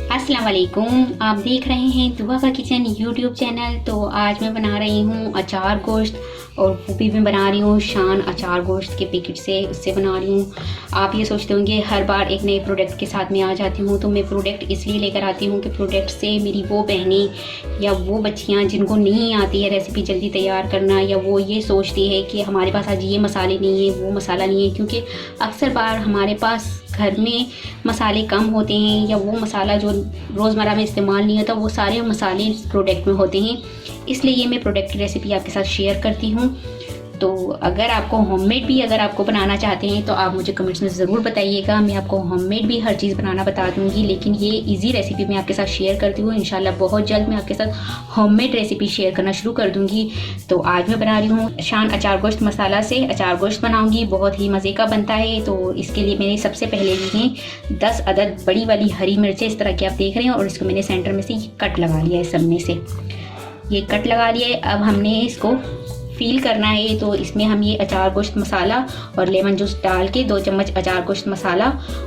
अस्सलाम वालेकुम। आप देख रहे हैं दुआ का किचन यूट्यूब चैनल। तो आज मैं बना रही हूँ अचार गोश्त, और वो भी मैं बना रही हूँ शान अचार गोश्त के पैकेट से, उससे बना रही हूँ। आप ये सोचते होंगे हर बार एक नए प्रोडक्ट के साथ में आ जाती हूँ, तो मैं प्रोडक्ट इसलिए लेकर आती हूँ कि प्रोडक्ट से मेरी वो बहनें या वो बच्चियाँ जिनको नहीं आती है रेसिपी जल्दी तैयार करना, या वो ये सोचती है कि हमारे पास आज ये मसाले नहीं है वो मसाला नहीं है, क्योंकि अक्सर बार हमारे पास घर में मसाले कम होते हैं, या वो मसाला जो रोज़मर्रा में इस्तेमाल नहीं होता वो सारे मसाले इस प्रोडक्ट में होते हैं। इसलिए ये मैं प्रोडक्ट की रेसिपी आपके साथ शेयर करती हूँ। तो अगर आपको होममेड भी अगर आपको बनाना चाहते हैं तो आप मुझे कमेंट्स में ज़रूर बताइएगा। मैं आपको होममेड भी हर चीज़ बनाना बता दूँगी, लेकिन ये इजी रेसिपी मैं आपके साथ शेयर करती हूँ। इंशाल्लाह बहुत जल्द मैं आपके साथ होममेड रेसिपी शेयर करना शुरू कर दूँगी। तो आज मैं बना रही हूँ शान अचार गोश्त मसाला से अचार गोश्त बनाऊँगी, बहुत ही मज़े का बनता है। तो इसके लिए मैंने सबसे पहले ली हैं 10 अदद बड़ी वाली हरी मिर्चें, इस तरह की आप देख रहे हैं, और इसको मैंने सेंटर में से कट लगा लिया है। सब में से ये कट लगा लिया है। अब हमने इसको फील करना है, तो इसमें हम ये अचार गोश्त मसाला और लेमन जूस डाल के 2 चम्मच अचार गोश्त मसाला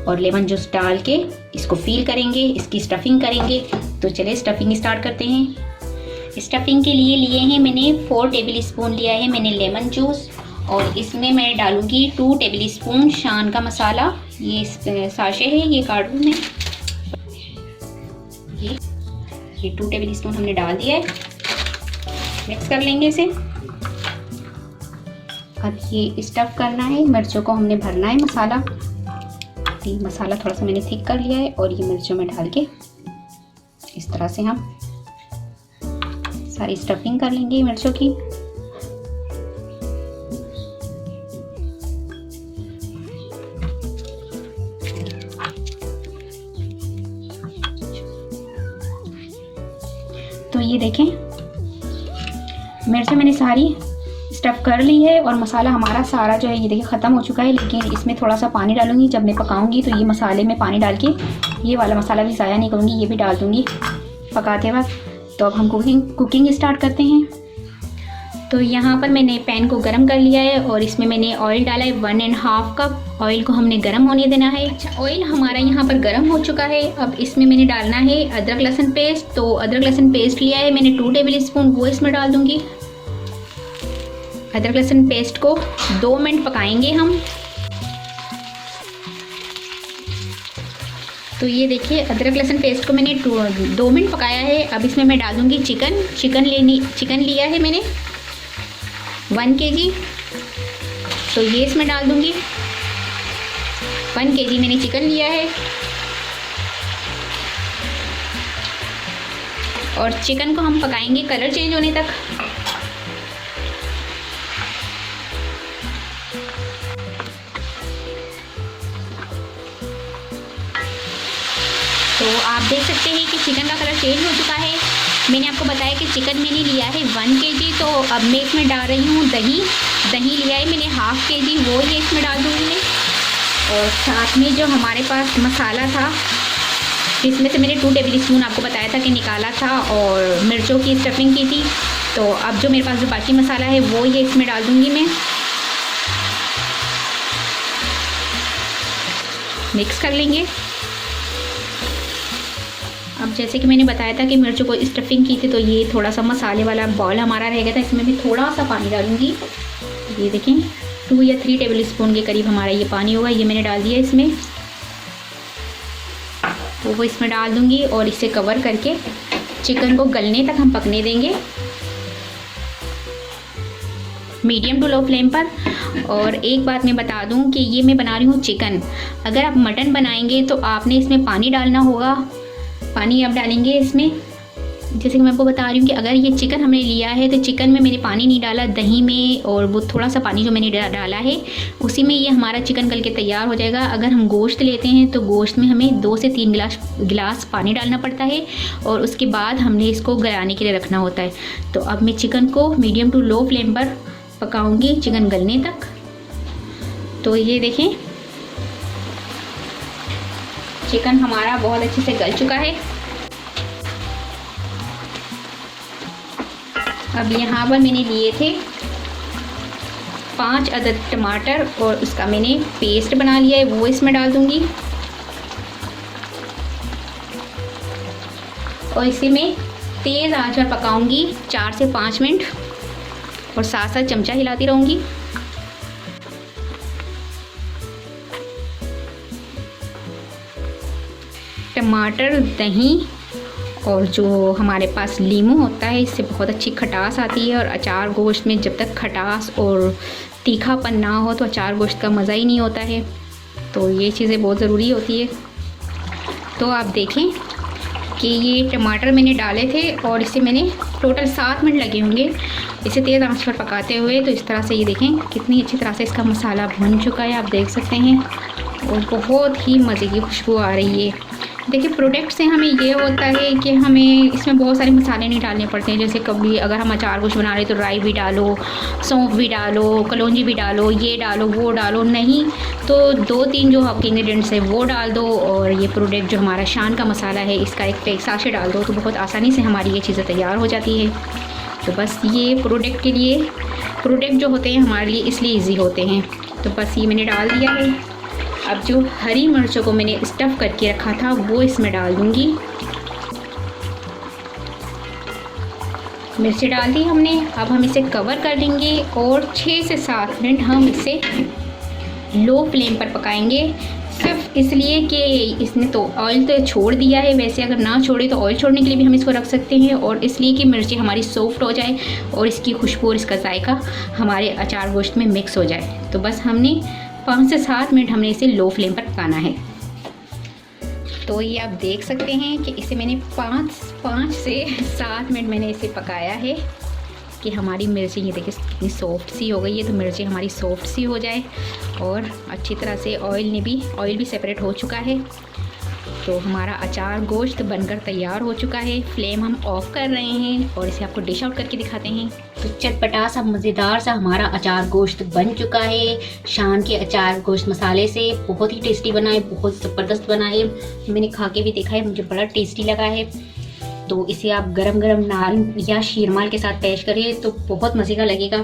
और लेमन जूस डाल के इसको फील करेंगे, इसकी स्टफिंग करेंगे। तो चलिए स्टफिंग स्टार्ट करते हैं। स्टफिंग के लिए हैं मैंने 4 टेबल स्पून लिया है मैंने लेमन जूस, और इसमें मैं डालूँगी 2 टेबल स्पून शान का मसाला। ये साशे है, ये कार्टून है। ये 2 टेबल स्पून हमने डाल दिया है। मिक्स कर लेंगे इसे। अब ये स्टफ़ करना है, मिर्चों को हमने भरना है मसाला। ये मसाला थोड़ा सा मैंने थिक कर लिया है, और ये मिर्चों में डाल के इस तरह से हम सारी स्टफिंग कर लेंगे मिर्चों की। तो ये देखें मिर्चें मैंने सारी स्टफ़ कर ली है, और मसाला हमारा सारा जो है ये देखिए ख़त्म हो चुका है। लेकिन इसमें थोड़ा सा पानी डालूंगी जब मैं पकाऊंगी, तो ये मसाले में पानी डाल के ये वाला मसाला भी ज़ाया नहीं करूँगी, ये भी डाल दूँगी पकाते वक्त। तो अब हम कुकिंग स्टार्ट करते हैं। तो यहाँ पर मैंने पैन को गर्म कर लिया है, और इसमें मैंने ऑयल डाला है 1.5 कप। ऑयल को हमने गर्म होने देना है। अच्छा, ऑयल हमारा यहाँ पर गर्म हो चुका है। अब इसमें मैंने डालना है अदरक लहसुन पेस्ट। तो अदरक लहसुन पेस्ट लिया है मैंने 2 टेबल स्पून, वो इसमें डाल दूँगी। अदरक लहसुन पेस्ट को 2 मिनट पकाएंगे हम। तो ये देखिए अदरक लहसुन पेस्ट को मैंने 2 मिनट पकाया है। अब इसमें मैं डाल दूँगी चिकन लिया है मैंने 1 kg। तो ये इसमें डाल दूँगी। 1 kg मैंने चिकन लिया है, और चिकन को हम पकाएंगे कलर चेंज होने तक। तो आप देख सकते हैं कि चिकन का कलर चेंज हो चुका है। मैंने आपको बताया कि चिकन मैंने लिया है 1 kg। तो अब मैं इसमें डाल रही हूँ दही लिया है मैंने 1/2 kg, वो ये इसमें डाल दूँगी मैं। और साथ में जो हमारे पास मसाला था, इसमें से मैंने 2 टेबल स्पून आपको बताया था कि निकाला था, और मिर्चों की स्टफिंग की थी। तो अब जो मेरे पास जो बाकी मसाला है वो ये इसमें डाल दूँगी मैं। मिक्स कर लेंगे। अब जैसे कि मैंने बताया था कि मिर्चों को स्टफिंग की थी, तो ये थोड़ा सा मसाले वाला बॉल हमारा रह गया था, इसमें भी थोड़ा सा पानी डालूंगी। ये देखें 2 या 3 टेबल स्पून के करीब हमारा ये पानी होगा, ये मैंने डाल दिया इसमें। तो वो इसमें डाल दूंगी, और इसे कवर करके चिकन को गलने तक हम पकने देंगे मीडियम टू लो फ्लेम पर। और एक बात मैं बता दूं कि ये मैं बना रही हूँ चिकन। अगर आप मटन बनाएंगे तो आपने इसमें पानी डालना होगा। पानी आप डालेंगे इसमें, जैसे कि मैं आपको बता रही हूँ कि अगर ये चिकन हमने लिया है तो चिकन में मैंने पानी नहीं डाला, दही में, और वो थोड़ा सा पानी जो मैंने डाला है उसी में ये हमारा चिकन गल के तैयार हो जाएगा। अगर हम गोश्त लेते हैं तो गोश्त में हमें 2 से 3 गिलास पानी डालना पड़ता है, और उसके बाद हमने इसको गलाने के लिए रखना होता है। तो अब मैं चिकन को मीडियम टू लो फ्लेम पर पकाऊँगी चिकन गलने तक। तो ये देखें चिकन हमारा बहुत अच्छे से गल चुका है। अब यहाँ पर मैंने लिए थे 5 अदद टमाटर, और उसका मैंने पेस्ट बना लिया है, वो इसमें डाल दूँगी। और इसे मैं तेज़ आंच पर पकाऊंगी 4 से 5 मिनट और साथ साथ चमचा हिलाती रहूँगी। टमाटर, दही और जो हमारे पास लीमू होता है, इससे बहुत अच्छी खटास आती है। और अचार गोश्त में जब तक खटास और तीखापन ना हो तो अचार गोश्त का मज़ा ही नहीं होता है। तो ये चीज़ें बहुत ज़रूरी होती है। तो आप देखें कि ये टमाटर मैंने डाले थे और इसे मैंने टोटल 7 मिनट लगे होंगे इसे तेज़ आंच पर पकाते हुए। तो इस तरह से ये देखें कितनी अच्छी तरह से इसका मसाला भुन चुका है, आप देख सकते हैं। और बहुत ही मज़े की खुशबू आ रही है। देखिए, प्रोडक्ट से हमें ये होता है कि हमें इसमें बहुत सारे मसाले नहीं डालने पड़ते हैं। जैसे कभी अगर हम अचार कुछ बना रहे तो राई भी डालो, सौंफ भी डालो, कलौंजी भी डालो, ये डालो, वो डालो, नहीं तो 2-3 जो आपके इंग्रेडिएंट्स है वो डाल दो। और ये प्रोडक्ट जो हमारा शान का मसाला है, इसका एक साशे डाल दो तो बहुत आसानी से हमारी ये चीज़ें तैयार हो जाती है। तो बस ये प्रोडक्ट जो होते हैं हमारे लिए इसलिए ईजी होते हैं। तो बस ये मैंने डाल दिया है। अब जो हरी मिर्चों को मैंने स्टफ़ करके रखा था वो इसमें डाल दूंगी। मिर्ची डाल दी हमने। अब हम इसे कवर कर देंगे और 6 से 7 मिनट हम इसे लो फ्लेम पर पकाएंगे। सिर्फ इसलिए कि इसने तो ऑयल तो छोड़ दिया है, वैसे अगर ना छोड़े तो ऑयल छोड़ने के लिए भी हम इसको रख सकते हैं। और इसलिए कि मिर्ची हमारी सॉफ्ट हो जाए और इसकी खुशबू और इसका जायका हमारे अचार गोश्त में मिक्स हो जाए। तो बस हमने 5 से 7 मिनट हमने इसे लो फ्लेम पर पकाना है। तो ये आप देख सकते हैं कि इसे मैंने 5 से 7 मिनट मैंने इसे पकाया है कि हमारी मिर्ची ये देखिए कितनी सॉफ्ट सी हो गई है। तो मिर्ची हमारी सॉफ्ट सी हो जाए और अच्छी तरह से ऑयल भी सेपरेट हो चुका है। तो हमारा अचार गोश्त बनकर तैयार हो चुका है। फ्लेम हम ऑफ कर रहे हैं और इसे आपको डिश आउट करके दिखाते हैं। तो चटपटा सा मज़ेदार सा हमारा अचार गोश्त बन चुका है। शान के अचार गोश्त मसाले से बहुत ही टेस्टी बना है, बहुत ज़बरदस्त बना है। मैंने खा के भी देखा है, मुझे बड़ा टेस्टी लगा है। तो इसे आप गरम गरम नान या शीरमाल के साथ पेश करें तो बहुत मज़े का लगेगा।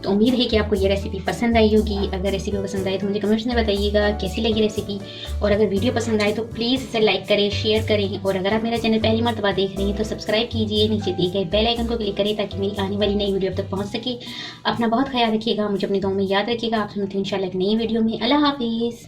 तो उम्मीद है कि आपको ये रेसिपी पसंद आई होगी। अगर रेसिपी पसंद आए तो मुझे कमेंट्स में बताइएगा कैसी लगी रेसिपी। और अगर वीडियो पसंद आए तो प्लीज़ इसे लाइक करें, शेयर करें। और अगर आप मेरा चैनल पहली मर्तबा देख रहे हैं तो सब्सक्राइब कीजिए, नीचे दिए गए बेल आइकन को क्लिक करें ताकि मेरी आने वाली नई वीडियो अब तक पहुँच सके। अपना बहुत ख्याल रखिएगा, मुझे अपनी दुआओं में याद रखिएगा। आप सुनते हैं इंशाल्लाह एक नई वीडियो में। अल्लाह हाफिज़।